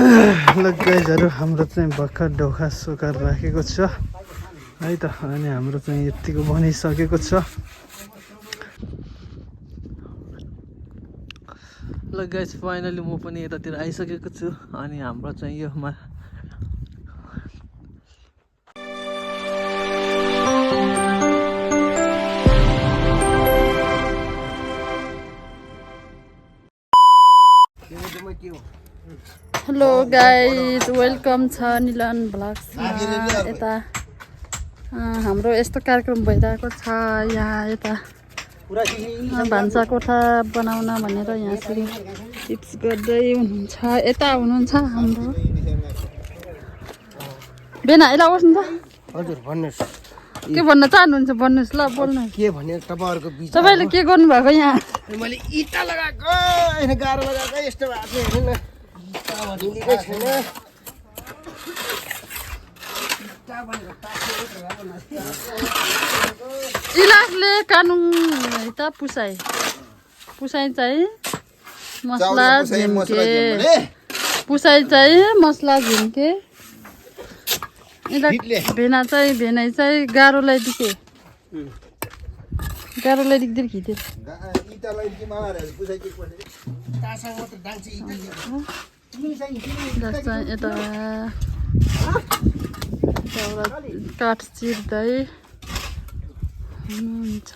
ल गाइजहरु हाम्रो चाहिँ भर्खर ढोका सुकाएर राखेको छ है त अनि हाम्रो चाहिँ यतिको बनिसकेको छ। ल गाइस फाइनली म पनि यतातिर आइसकेको छु अनि हाम्रो चाहिँ यो हेलो गाइज वेलकम छ निलन भ्लग्समा। यता हाम्रो यस्तो कार्यक्रम भइरहेको छ यहाँ यता भान्सा कोठा बनाउन भनेर यहाँ फेरि टिप्स गर्दै हुनुहुन्छ। यता हुनुहुन्छ हाम्रो बेना यसलाई बस्नु त। हजुर भन्नुहोस् के भन्न चाहनुहुन्छ भन्नुहोस् ल बोल्नु। के भन्यो तपाईँहरूको बिच तपाईँले के गर्नुभएको यहाँ? मैले इँटा लगाएको होइन गाह्रो लगाएको यस्तो भएको छ हेर्नु न मिलेकै छैन। इलाजले कानुन त पुसाइ चाहिँ मसला झिम्के पुसाइ चाहिँ मसला झिम्के भेना चाहिँ गाह्रोलाई दिके गाह्रोलाई दिक्दै खिच्यो। यता काठ चिर्दै हुनुहुन्छ।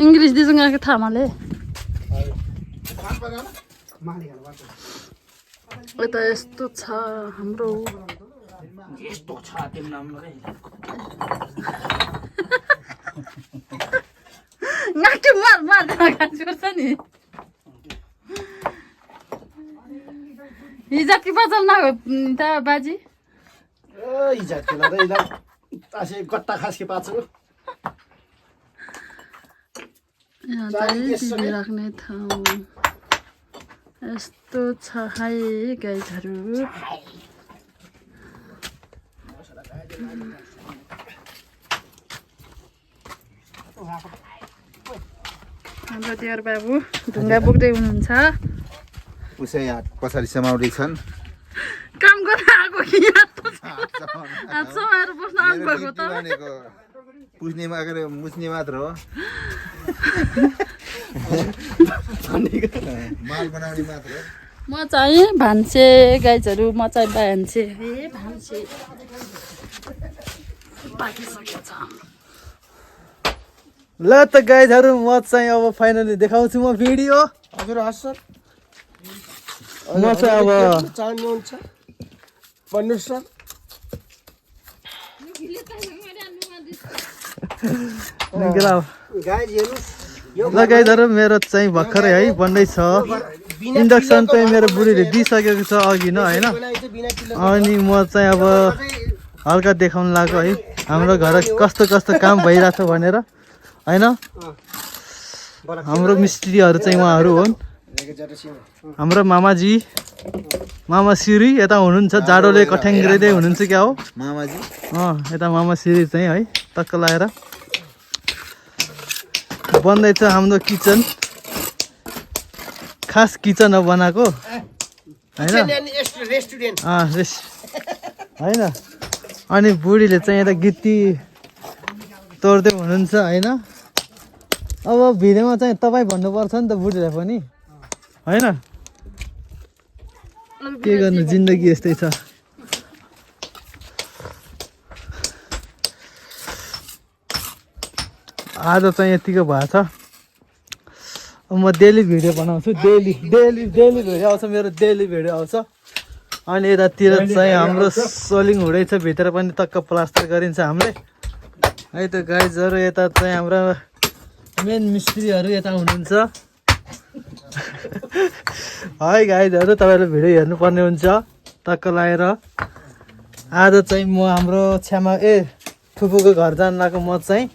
इङ्ग्लिस दिसँग थामाले यता यस्तो छ हाम्रो यस्तो छ तिम्रो नाम नाके मार गर्छ नि। हिजो कि बचल न त बाजी हिजो तासे गट्टा खास के पाछु यहाँ चाहिँ टिभी राख्ने ठाउँ यस्तो छ है गाइजहरु। हाम्रो देवर बाबु ढुङ्गा बोक्दै हुनुहुन्छ। उसै हात पछाडि समाउँदै छन्। काम गर्न आएको कि हात समाएर बस्न आउनुभएको त पुज्ने मागेर मुच्ने मात्र हो माल बनाउने मात्र हो। म चाहिँ भान्से गाइजहरु म चाहिँ भान्से पाकिसकेको छ। ल त गाइजहरु म चाहिँ अब फाइनली देखाउँछु म भिडियो। हजुर हस् सर म चाहिँ अब चाहनुहुन्छ भन्नुहोस् सर। ल गाइजहरु मेरो चाहिँ भर्खरै है बन्दैछ। इन्डक्सन चाहिँ मेरो बुढीले दिइसकेको छ अघि न होइन। अनि म चाहिँ अब हल्का देखाउन लाग्यो है हाम्रो घर कस्तो कस्तो काम भइरहेछ भनेर होइन। हाम्रो मिस्त्रीहरू चाहिँ उहाँहरू हुन् हाम्रो मामा सिरी यता हुनुहुन्छ। जाडोले कठ्याङ्ग्रिँदै हुनुहुन्छ क्या हो मामाजी। यता मामा सिरी चाहिँ है टक्क लगाएर बन्दैछ हाम्रो किचन। खास किचन हो बनाएको होइन होइन। अनि बुढीले चाहिँ यता गिट्टी तोड्दै हुनुहुन्छ होइन। अब भिडियोमा चाहिँ तपाईँ भन्नुपर्छ नि त बुढीलाई पनि होइन। के गर्नु जिन्दगी यस्तै छ। आज चाहिँ यतिको भएको छ। म डेली भिडियो बनाउँछु डेली भिडियो आउँछ मेरो डेली भिडियो आउँछ। अनि यतातिर चाहिँ हाम्रो सोलिङ हुँदैछ भित्र पनि टक्क प्लास्टर गरिन्छ हामीले है त गाइजहरु। यता चाहिँ हाम्रो मेन मिस्त्रीहरू यता हुनुहुन्छ है गाइजहरु। तपाईँले भिडियो हेर्नुपर्ने हुन्छ टक्क लगाएर। आज चाहिँ म हाम्रो छ्यामा फुपूको घर जान लाग्यो म चाहिँ।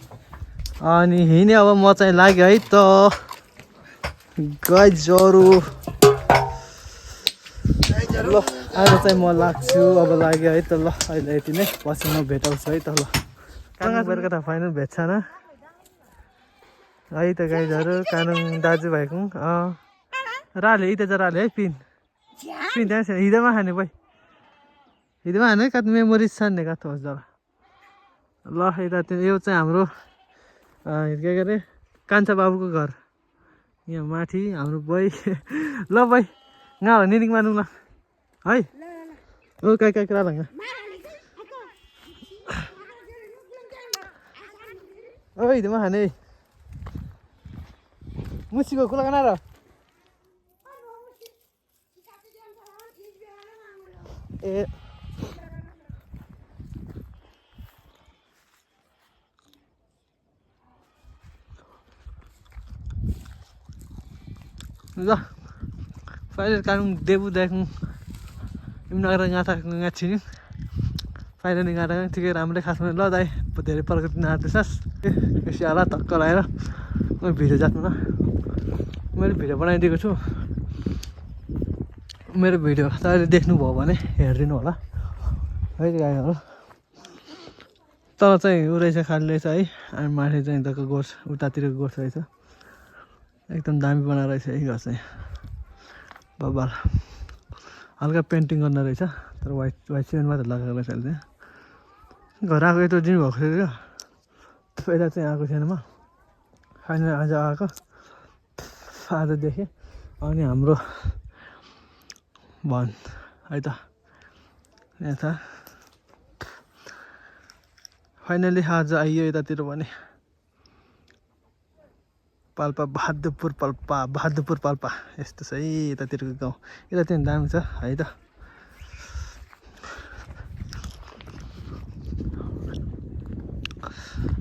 अनि हिँड्ने अब म चाहिँ लाग्यो है त गाइजहरु। ल आज चाहिँ म लाग्छु अब लाग्यो है त। ल अहिले यति नै पछि म भेटाउँछु है त। ल बेलुका त फाइनल भेट्छ न है त गाइजहरू कानुङ दाजुभाइको राले यता चाहिँ राले है पिन पिन त्यहाँ छ हिँडमा खाने भाइ हिँडमा खाने कति मेमोरिज छ नि कति होस् जरा ल यता त्यो यो चाहिँ हाम्रो के अरे कान्छा बाबुको घर यहाँ माथि हाम्रो भाइ ल भाइ गाउँ निरिङ मानौँ ल है ओ काइ काइ कुरा लङ ओ हिँडमा खाने मुसीको कुरा गर्न र ए ल फाइनल कानुङ देबु देखौँ इमनगर गाथा छिन्यौँ फाइनली गाटा ठिकै राम्रै खासमा ल दाइ धेरै प्रगति नआँट्दैछस् बेसी होला टक्क लगाएर मैले भिडियो जानु न मैले भिडियो बनाइदिएको छु मेरो भिडियो तपाईँले देख्नुभयो भने हेरिदिनु होला है गाईहरू तल चाहिँ उ रहेछ खाली रहेछ है अनि माथि चाहिँ तक गोठ उतातिरको गोठ रहेछ एकदम दामी बनाएर रहेछ है घर चाहिँ बब्बाल हल्का पेन्टिङ गर्न रहेछ तर वाइट सिमेन्ट मात्र लगाएको रहेछ अहिले चाहिँ घर आएको यत्रो दिन भएको थियो क्या यता चाहिँ आएको थिएन म फाइनल आज आएको आज देखेँ अनि हाम्रो भन है त यता फाइनली आज आइयो यतातिर भने पाल्पा बहादुरपुर पाल्पा यस्तो छ है यतातिरको गाउँ यतातिर दामी छ है त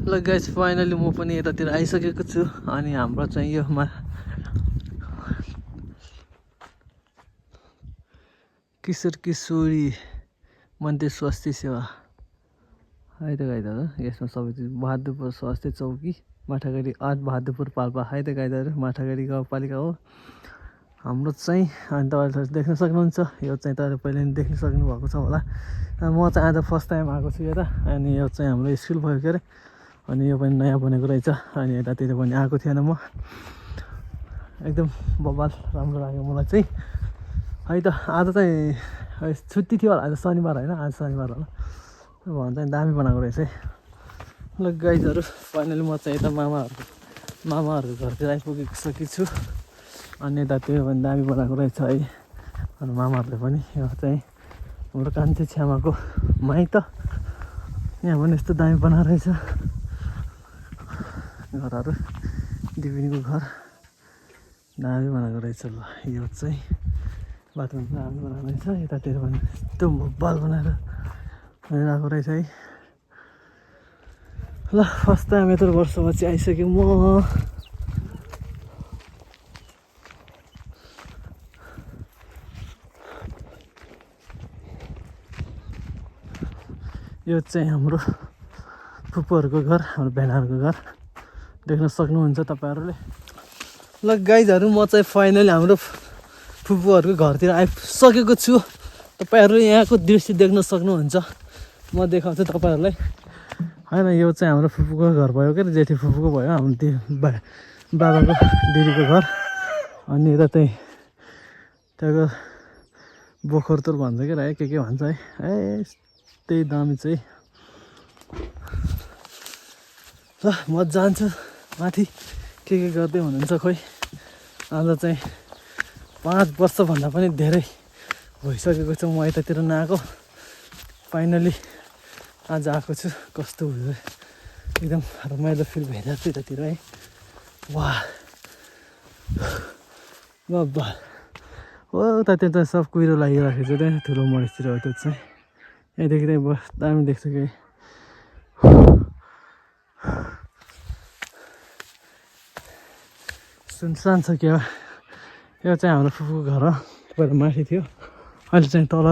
ल गाइस फाइनली म पनि यतातिर आइसकेको छु अनि हाम्रो चाहिँ यो किशोर किशोरी मन्दिर स्वास्थ्य सेवा है त गाइजहरू यसमा सबै चिज बहादुरपुर स्वास्थ्य चौकी माठागढी 8 बहादुरपुर पाल्पा है त गाइजहरू माठागढी गाउँपालिका हो हाम्रो चाहिँ अनि तपाईँहरूले देख्न सक्नुहुन्छ यो चाहिँ तपाईँले पहिले पनि देख्न सक्नुभएको छ होला म चाहिँ आज फर्स्ट टाइम आएको छु यता अनि यो चाहिँ हाम्रो स्कुल भयो के अरे अनि यो पनि नयाँ बनेको रहेछ अनि यतातिर पनि आएको थिएन म एकदम बबाल राम्रो लाग्यो मलाई चाहिँ है त आज चाहिँ छुट्टी थियो होला आज शनिबार होइन आज शनिबार होला भन्छ चाहिँ दामी बनाएको रहेछ है ल गाइजहरू फाइनली म चाहिँ यता मामाहरूको घरतिर आइपुगिसकेको छु अनि यतातिर पनि दामी बनाएको रहेछ है अनि मामाहरूले पनि यो चाहिँ हाम्रो कान्छे छ्यामाको माइत यहाँ पनि यस्तो दामी बनाएको रहेछ घरहरू दिपिनीको घर दामी बनाएको रहेछ ल यो चाहिँ बाथरुम दामी बनाएको रहेछ यतातिर पनि यस्तो बल बनाएर आएको रहेछ है ल फर्स्ट टाइम यत्रो वर्षपछि आइसक्यो म यो चाहिँ हाम्रो फुपूहरूको घर हाम्रो भेनाहरूको घर देख्न सक्नुहुन्छ तपाईँहरूले ल गाइजहरू म चाहिँ फाइनली हाम्रो फुपूहरूको घरतिर आइसकेको छु तपाईँहरू यहाँको दृश्य देख्न सक्नुहुन्छ म देखाउँछु तपाईँहरूलाई होइन यो चाहिँ हाम्रो फुपूको घर भयो क्या जेठी फुपूको भयो हाम्रो बाबाको दिदीको घर अनि यता चाहिँ त्यहाँको बोखरतोर भन्छ क्या के भन्छ है त्यही दामी चाहिँ ल म जान्छु माथि के गर्दै हुनुहुन्छ खोइ आज चाहिँ 5 वर्षभन्दा पनि धेरै भइसकेको छ म यतातिर नआएको फाइनली आज आएको छु कस्तो हुँयो एकदम रमाइलो फिल भइरहेको छ यतातिर है वाह बाबा हो त्यहाँ त सब कुहिरो लागिराखेको छ त्यहाँ ठुलो मरिचतिर हो त्यो चाहिँ यहाँदेखि चाहिँ बस दामी देख्छ कि सुनसान छ क्या यो चाहिँ हाम्रो फुपूको घर हो पहिला माथि थियो अहिले चाहिँ तल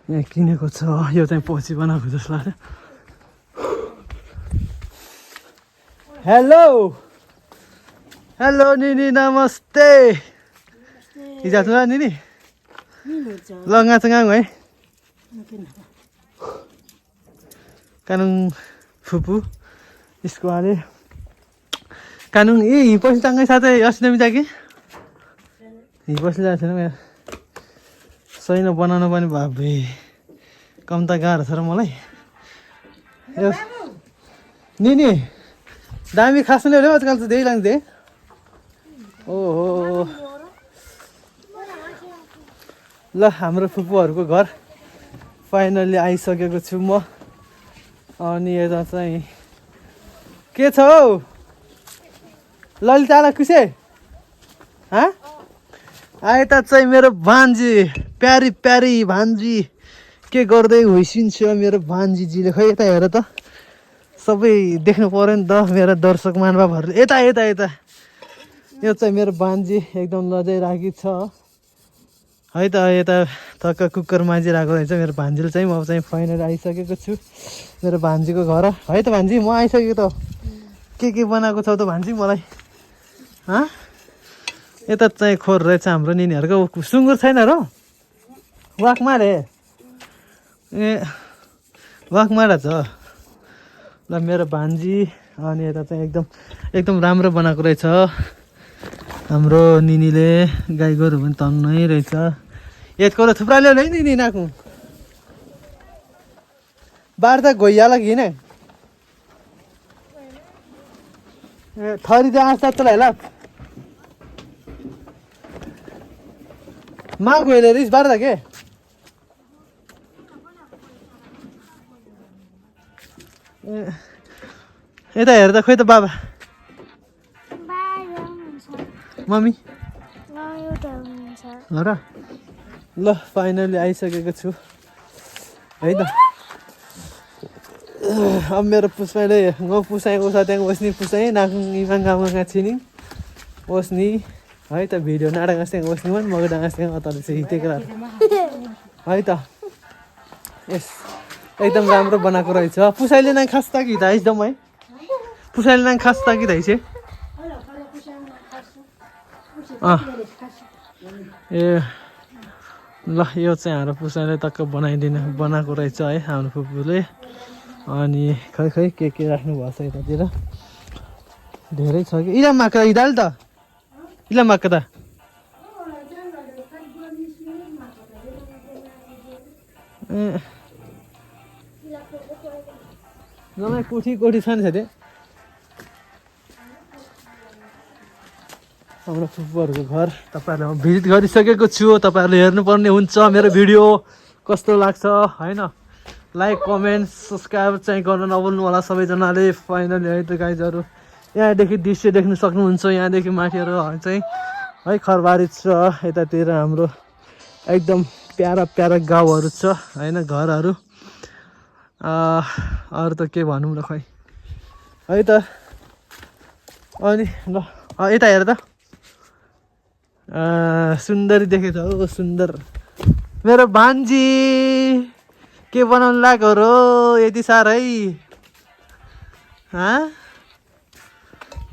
यहाँ किनेको छ यो चाहिँ पछि बनाएको जस्तो लाग्छ हेलो हेलो निनी नमस्ते हिजो छ निनी ल गाँगाङ है कानुङ फुपू यसको अहिले कानुन हिपछि टाङ्गै साथै अस्ति जाके हिपछि ल्याएको छैन मेरो छैन बनाउनु पनि भाबे कम त गाह्रो छ र मलाई नि दामी खास नै ल्यायो आजकल त त्यही लाग्दै ओहो ल हाम्रो फुपूहरूको घर फाइनल्ली आइसकेको छु म अनि यता चाहिँ के छ हौ ललितालाई खुसे आएता चाहिँ मेरो भान्जी प्यारी प्यारी भान्जी के गर्दै होइसिन्छ मेरो भान्जीजीले खै यता हेर त सबै देख्नु पर्यो नि त मेरो दर्शक महानुभावहरूले यता यता यता यो चाहिँ मेरो भान्जी एकदम लजाइराखी छ है त यता टक्क कुकुर माझिरहेको रहेछ मेरो भान्जीले चाहिँ म चाहिँ फाइनल आइसकेको छु मेरो भान्जीको घर है त भान्जी म आइसकेको त के बनाएको छौ त भान्जी मलाई यता चाहिँ खोर रहेछ हाम्रो निनीहरूको सुँगुर छैन र वाकमारे वाकमारा छ ल मेरो भान्जी अनि यता चाहिँ एकदम राम्रो बनाएको रहेछ हाम्रो निनीले गाई गोरु पनि तन्नै रहेछ यतिको त थुप्रा ल्याउनु है निनी नाकु बार त गइहाल कि होइन थरी त आँस तलाई ल मा गइले रिस बार त के यता हेर त खोइ त बाबा मम्मी हो र ल फाइनली आइसकेको छु है त अब मेरो पुष्पाले पुसाएको छ त्यहाँ बस्ने पुसाएँ नाकुङ इमाङ गाउँमा छिनी बस्ने है त भिडियो नाडागाँस त्यहाँ बस्ने पनि मग डाँगास त्यहाँ अताले चाहिँ हिँडेको है त यस एकदम राम्रो बनाएको रहेछ पुसाइले नै खास ताकि धाइस दम है पुसाइले नै खास ताकि धाइस ए ल यो चाहिँ हाम्रो पुसाइले टक्क बनाएको रहेछ है हाम्रो फुपूले अनि खै के राख्नु भएको छ यतातिर धेरै छ कि इलाम माक्का इदाल त इलाम माक्का त जम्मै कोठी छ नि साथी हाम्रो फुपूहरूको घर तपाईँहरूले भिजिट गरिसकेको छु तपाईँहरूले हेर्नुपर्ने हुन्छ मेरो भिडियो कस्तो लाग्छ होइन लाइक कमेन्ट सब्सक्राइब चाहिँ गर्न नभुल्नु होला सबैजनाले फाइनली है त गाइजहरू यहाँदेखि दृश्य देख्न सक्नुहुन्छ यहाँदेखि माथिहरू चाहिँ है खरबारी छ यतातिर हाम्रो एकदम प्यारा गाउँहरू छ होइन घरहरू अरू त के भनौँ ल खै है त अनि ल यता हेर त सुन्दरी देखेछ हो सुन्दर मेरो भान्जी के बनाउनु लाग्यो र यति साह्रै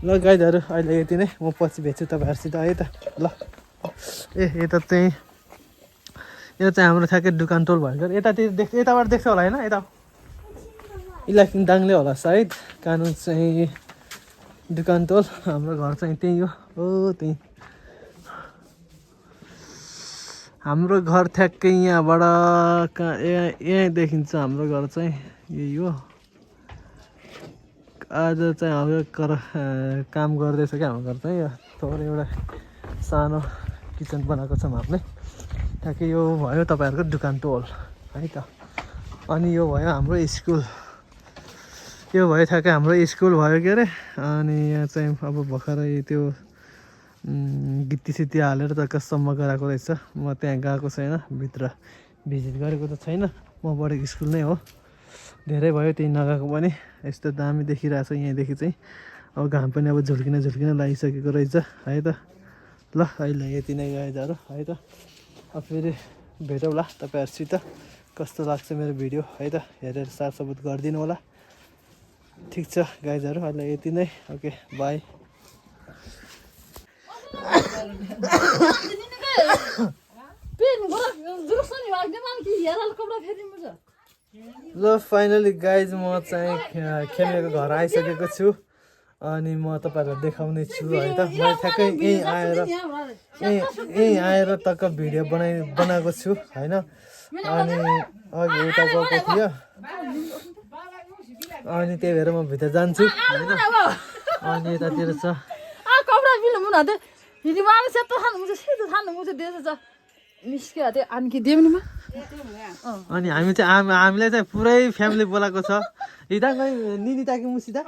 ल गाइजहरू अहिले यति नै म पछि भेट्छु तपाईँहरूसित है त ल यता चाहिँ यो चाहिँ हाम्रो ठ्याक्कै दुकान टोल भएको यतातिर यताबाट देख्छ होला होइन यता इलाकिङ दाङले होला सायद कानुन चाहिँ दुकान टोल हाम्रो घर चाहिँ त्यही हो त्यही हाम्रो घर ठ्याक्कै यहाँबाट यहाँ देखिन्छ हाम्रो घर चाहिँ यही हो आज चाहिँ अब काम गर्दैछ क्या हाम्रो घर चाहिँ थोरै एउटा सानो किचन बनाएको छौँ हामीले ठ्याक्कै यो भयो तपाईँहरूको दुकान टोल है त अनि यो भयो हाम्रो स्कुल यो भयो ठ्याक्कै हाम्रो स्कुल भयो के अरे अनि यहाँ चाहिँ अब भर्खरै त्यो गिट्टी हालेर टक्कसम्म गराएको रहेछ म त्यहाँ गएको छैन भित्र भिजिट गरेको त छैन म पढेको स्कुल नै हो धेरै भयो त्यही नगएको पनि यस्तो दामी देखिरहेको छ यहाँदेखि चाहिँ अब घाम पनि अब झुल्किन लागिसकेको रहेछ है त ल अहिले यति नै गाइजहरू है त अब फेरि भेटौँला तपाईँहरूसित कस्तो लाग्छ मेरो भिडियो है त हेरेर साथ सपोर्ट गरिदिनु होला ठिक छ गाइजहरू अहिले यति नै ओके बाई ल फाइनली गाइज म चाहिँ खेमेको घर आइसकेको छु अनि म तपाईँहरूलाई देखाउने छु है त मैले ठ्याक्कै यहीँ आएर टक्क भिडियो बनाएको छु होइन अनि अघि उता गएको थियो अनि त्यही भएर म भित्र जान्छु होइन अनि यतातिर छ कपडा बिल मुना दे हिँडी मारे सेतो खानु मुझे देश छ निस्किया त्यो आणखी देऊ नि अनि हामीलाई चाहिँ पुरै फ्यामिली बोलाएको छ हिँड्दा निनी ताकि मुसिदा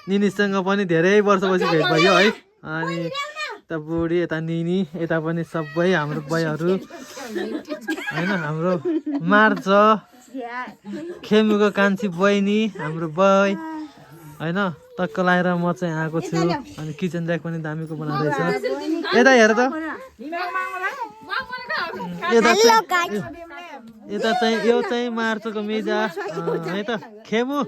निनीसँग पनि धेरै वर्षपछि भेट भयो है अनि यता बुढी यता निनी यता पनि सबै हाम्रो बयहरू होइन हाम्रो मार्छ खेमुको कान्छी बहिनी हाम्रो बय होइन टक्क लाएर म चाहिँ आएको छु अनि किचन ऱ्याक पनि दामीको बनाउँदैछ यता हेर त यता चाहिँ यो चाहिँ मार्चको मेजा है त खेमु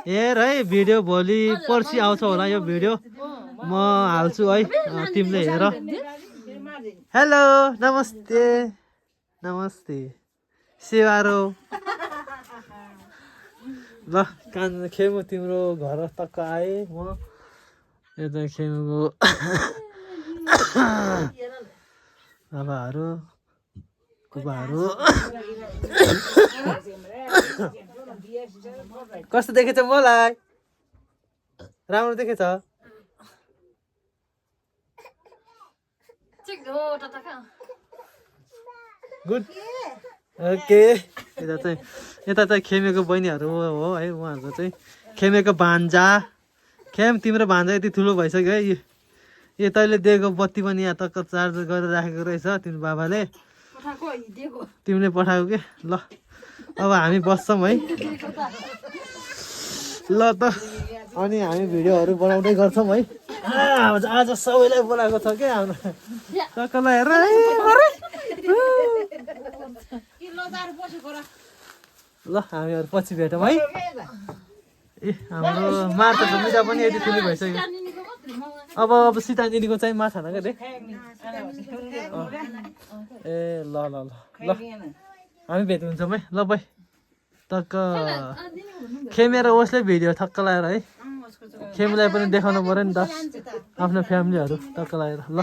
हेर है भिडियो भोलि पर्सि आउँछ होला यो भिडियो म हाल्छु है तिमीले हेर हेलो नमस्ते नमस्ते सेवारो ल खेमु तिम्रो घर टक्क आएँ म यता खेमुको बाबाहरू कुबाहरू कस्तो देखेछ मलाई राम्रो देखेछ गुड ओके यता चाहिँ खेमेको बहिनीहरू हो है उहाँहरूको चाहिँ खेमेको भान्जा खेम तिम्रो भान्जा यति ठुलो भइसक्यो है यो तैँले दिएको बत्ती पनि यहाँ टक्क चार्ज गरेर राखेको रहेछ तिम्रो बाबाले तिमीले पठाएको के ल अब हामी बस्छौँ है ल त अनि हामी भिडियोहरू बनाउँदै गर्छौँ है आज सबैलाई बोलाएको छ क्या हाम्रो टक्कलाई हेर ल हामीहरू पछि भेटौँ है ए हाम्रो माछाको मिठा पनि यति ठुलो भइसक्यो अब सीता दिदीको चाहिँ माछा न क्या दे ए ल ल ल ल हामी भेट हुन्छौँ है ल भाइ टक्क खेमेर उसले भिडियो ठक्क लगाएर है खेमलाई पनि देखाउनु पऱ्यो नि त आफ्नो फ्यामिलीहरू टक्क लगाएर ल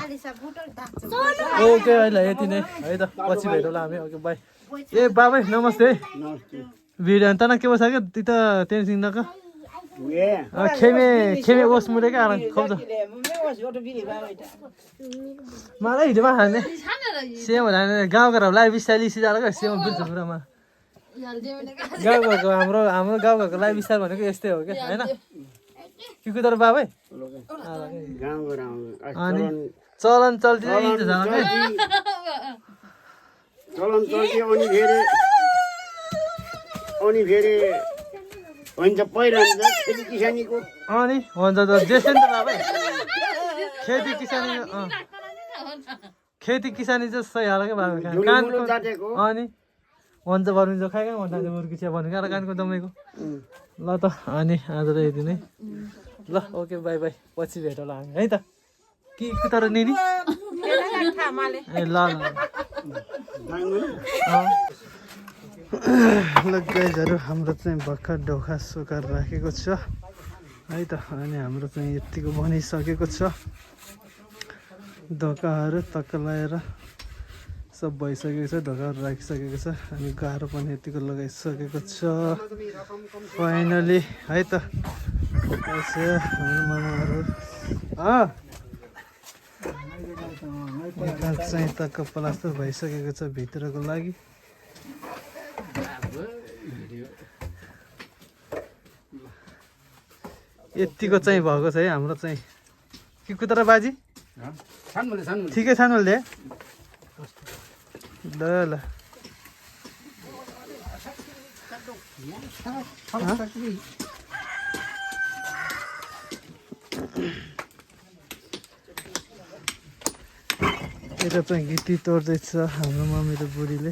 ओके अहिले यति नै है त पछि भेटौँला हामी ओके बाई ए बाबा नमस्ते भिडियो त न के छ क्या ती त टेन्सन नक खेमे ओस मुरे क्या खुवाउँछ मलाई हिजोमा खाने सेम खाने गाउँघर लाइफ स्टाइल सिधाएर क्या सेम बुझ्छ पुरामा गाउँघरको हाम्रो गाउँघरको लाइफ स्टाइल भनेको यस्तै हो क्या होइन के कुदार बाबै अनि चलन चल्ती अनि फेरि हुन्छ पहिला खेती किसानीको अनि हुन्छ त जेसै नि त बाबै खेती किसानी चाहिँ सही हाल क्या बाबा अनि भन्छ बरु खाइ कहाँ भन्दा मुर्गी चिया भन्नु क्या कानको दमाईको ल त अनि आज त यति नै ल ओके बाई बाई पछि भेटौँला हामी है त के तर निनी ए ल ल गाइजहरू हाम्रो चाहिँ भर्खर ढोका सुकाएर राखेको छ है त अनि हाम्रो चाहिँ यतिको बनिसकेको छ ढोकाहरू टक्क लगाएर सब भइसकेको छ ढोकाहरू राखिसकेको छ अनि गाह्रो पनि यतिको लगाइसकेको छ फाइनली है त हाम्रो मामाहरू चाहिँ टक्क प्लास्टर भइसकेको छ भित्रको लागि यतिको चाहिँ भएको छ है हाम्रो चाहिँ के कुतर बाजी ठिकै छन् मैले ल ल यता चाहिँ गिटी तोड्दैछ हाम्रो मम्मी र बुढीले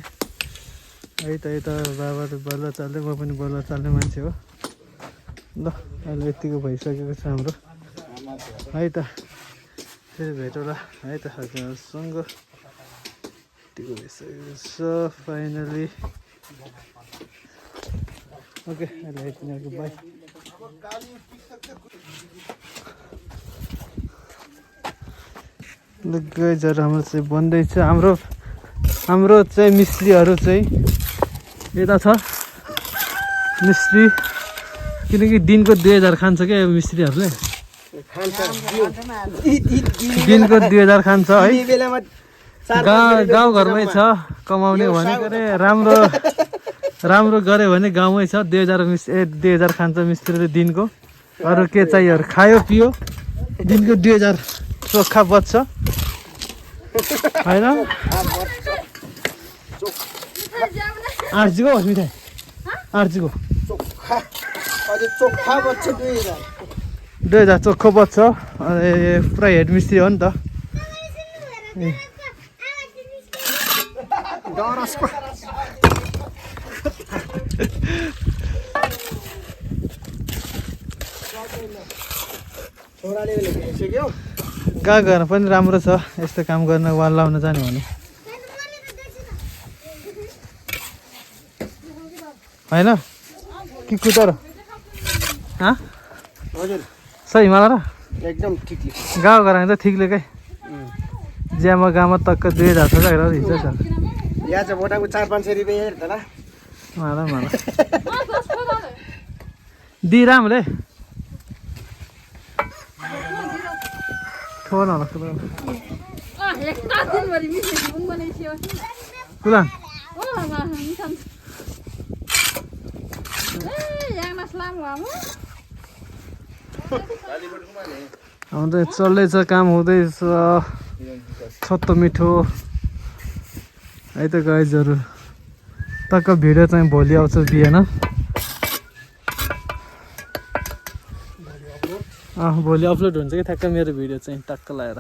है त यता बाबा त बल्ल चाल्दै म पनि बल्ल चाल्ने मान्छे हो ल अहिले यतिको भइसकेको छ हाम्रो है त फेरि भेटौँला है त हजुरहरूसँग यतिको भइसकेको छ फाइनली ओके अहिले यति नै बाई गाइजहरू हाम्रो चाहिँ बन्दैछ हाम्रो चाहिँ मिस्त्रीहरू चाहिँ यता छ मिस्त्री किनकि दिनको 2000 खान्छ क्या यो मिस्त्रीहरूले दिनको 2000 खान्छ है गाउँघरमै छ कमाउने भनेको अरे राम्रो गऱ्यो भने गाउँमै छ 2000 खान्छ मिस्त्रीले दिनको अरू के चाहियो खायो पियो दिनको 2000 चोखा बच्छ होइन 8 जीको होस् मिठाई 8 जीको चोखा बच्छ 2000 चोखो बच्छ पुरा हेड मिस्त्री हो नि त कहाँ गर्न पनि राम्रो छ यस्तो काम गर्न वाल लाउन जाने भने होइन कि कुतर सही मलाई र एकदम ठिकले गाउँ घरमा त ठिकले काय ज्यामा गाउँमा टक्क 2000 छ हिजो छ यहाँ चाहिँ बोटाको 400-500 रुपियाँ हेर त ल मला दि रामले थोन होला कुला हाम्रो चल्दैछ काम हुँदैछ छत्तो मिठो है त गाइजहरू टक्क भिडियो चाहिँ भोलि आउँछ बिहान भोलि अपलोड हुन्छ कि ठ्याक्क मेरो भिडियो चाहिँ टक्क लगाएर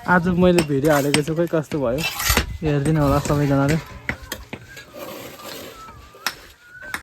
आज मैले भिडियो हालेको छु खै कस्तो भयो हेरिदिनु होला सबैजनाले